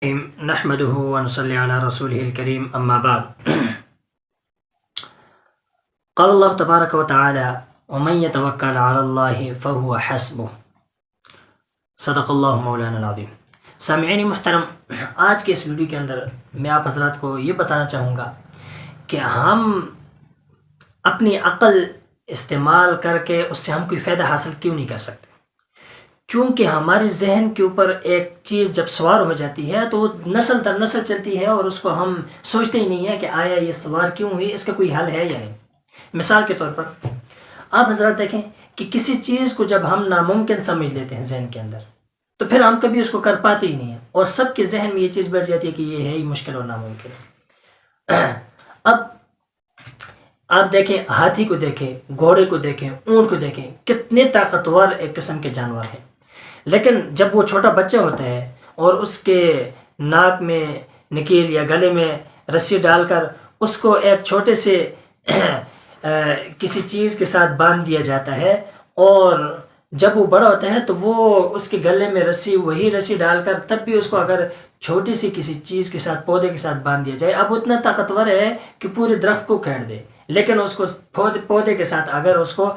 نحمده ونصلي على رسوله الكريم أما بعد. قال الله تبارك وتعالى ومن يتوكل على الله فهو حسبه. صدق اللہ مولانا العظیم. سامعین محترم، آج کے اس ویڈیو کے اندر میں آپ حضرات کو یہ بتانا چاہوں گا کہ ہم اپنی عقل استعمال کر کے اس سے ہم کوئی فائدہ حاصل کیوں نہیں کر سکتے. چونکہ ہمارے ذہن کے اوپر ایک چیز جب سوار ہو جاتی ہے تو وہ نسل در نسل چلتی ہے اور اس کو ہم سوچتے ہی نہیں ہیں کہ آیا یہ سوار کیوں ہوئی، اس کا کوئی حل ہے یا نہیں. مثال کے طور پر آپ حضرات دیکھیں کہ کسی چیز کو جب ہم ناممکن سمجھ لیتے ہیں ذہن کے اندر تو پھر ہم کبھی اس کو کر پاتے ہی نہیں ہیں، اور سب کے ذہن میں یہ چیز بیٹھ جاتی ہے کہ یہ ہے ہی مشکل اور ناممکن. اب آپ دیکھیں، ہاتھی کو دیکھیں، گھوڑے کو دیکھیں، اونٹ کو دیکھیں، کتنے طاقتور ایک قسم کے جانور ہیں، لیکن جب وہ چھوٹا بچہ ہوتا ہے اور اس کے ناک میں نکیل یا گلے میں رسی ڈال کر اس کو ایک چھوٹے سے کسی چیز کے ساتھ باندھ دیا جاتا ہے، اور جب وہ بڑا ہوتا ہے تو وہ اس کے گلے میں وہی رسی ڈال کر تب بھی اس کو اگر چھوٹی سی کسی چیز کے ساتھ پودے کے ساتھ باندھ دیا جائے، اب اتنا طاقتور ہے کہ پورے درخت کو کھینچ دے، لیکن اس کو پودے کے ساتھ اگر اس کو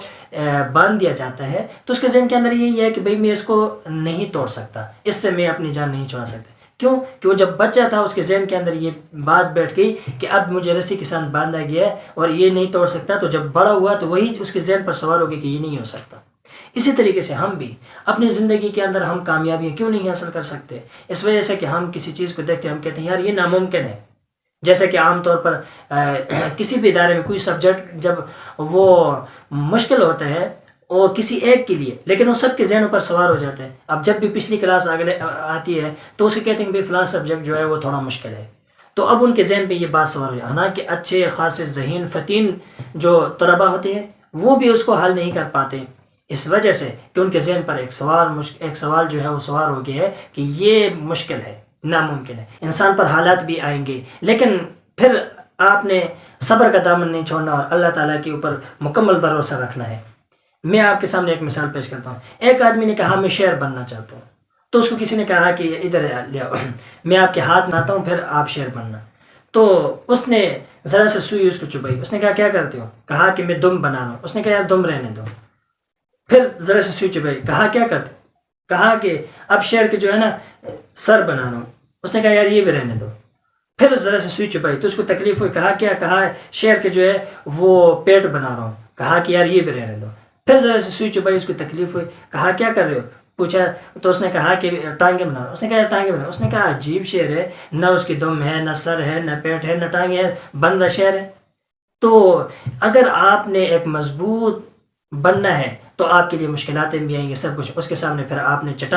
باندھ دیا جاتا ہے تو اس کے ذہن کے اندر یہی ہے کہ بھئی میں اس کو نہیں توڑ سکتا، اس سے میں اپنی جان نہیں چھڑا سکتا. کیوں کہ وہ جب بچہ تھا اس کے ذہن کے اندر یہ بات بیٹھ گئی کہ اب مجھے رسی کے ساتھ باندھا گیا ہے اور یہ نہیں توڑ سکتا. تو جب بڑا ہوا تو وہی اس کے ذہن پر سوار ہو گیا کہ یہ نہیں ہو سکتا. اسی طریقے سے ہم بھی اپنی زندگی کے اندر ہم کامیابی کیوں نہیں حاصل کر سکتے؟ اس وجہ سے کہ ہم کسی چیز کو دیکھتے ہیں، ہم کہتے ہیں یار یہ ناممکن ہے. جیسے کہ عام طور پر کسی بھی ادارے میں کوئی سبجیکٹ جب وہ مشکل ہوتا ہے اور کسی ایک کے لیے، لیکن وہ سب کے ذہنوں پر سوار ہو جاتا ہے. اب جب بھی پچھلی کلاس آگے آتی ہے تو اسے کہتے ہیں کہ فلاں سبجیکٹ جو ہے وہ تھوڑا مشکل ہے، تو اب ان کے ذہن پہ یہ بات سوار ہو جائے. حالانکہ اچھے خاصے ذہین فتین جو طلباء ہوتے ہیں وہ بھی اس کو حل نہیں کر پاتے، اس وجہ سے کہ ان کے ذہن پر ایک سوال جو ہے وہ سوار ہو گیا ہے کہ یہ مشکل ہے، ناممکن ہے. انسان پر حالات بھی آئیں گے، لیکن پھر آپ نے صبر کا دامن نہیں چھوڑنا اور اللہ تعالیٰ کے اوپر مکمل بھروسہ رکھنا ہے. میں آپ کے سامنے ایک مثال پیش کرتا ہوں. ایک آدمی نے کہا میں شاعر بننا چاہتا ہوں، تو اس کو کسی نے کہا کہ ادھر لے آؤ، میں آپ کے ہاتھ میں آتا ہوں پھر آپ شاعر بننا. تو اس نے ذرا سے سوئی اس کو چبھائی. اس نے کہا کیا کرتے ہو؟ کہا کہ میں دم بنا رہا ہوں. اس نے کہا یار دم رہنے دو. پھر ذرا سے سوئی چبھائی. کہا کیا کرتے؟ کہا کہ اب شعر کے جو ہے نا سر بنا رہا ہوں. اس نے کہا یار یہ بھی رہنے دو. پھر ذرا سے سوئی چبھائی تو اس کو تکلیف ہوئی. کہا کیا؟ کہا شعر کے جو ہے وہ پیٹ بنا رہا ہوں. کہا کہ یار یہ بھی رہنے دو. پھر ذرا سے سوئی چبھائی، اس کو تکلیف ہوئی. کہا کیا کر رہے ہو؟ پوچھا تو اس نے کہا کہ ٹانگیں بنا رہا ہوں. اس نے کہا یار ٹانگیں بنا. اس نے کہا عجیب شعر ہے، نہ اس کی دم ہے، نہ سر ہے، نہ پیٹ ہے، نہ ٹانگیں ہے، بن رہا شعر ہے. تو اگر آپ نے ایک مضبوط بننا ہے تو آپ کے لیے مشکلاتیں بھی آئیں گے، سب کچھ. اس کے سامنے پھر آپ نے چٹان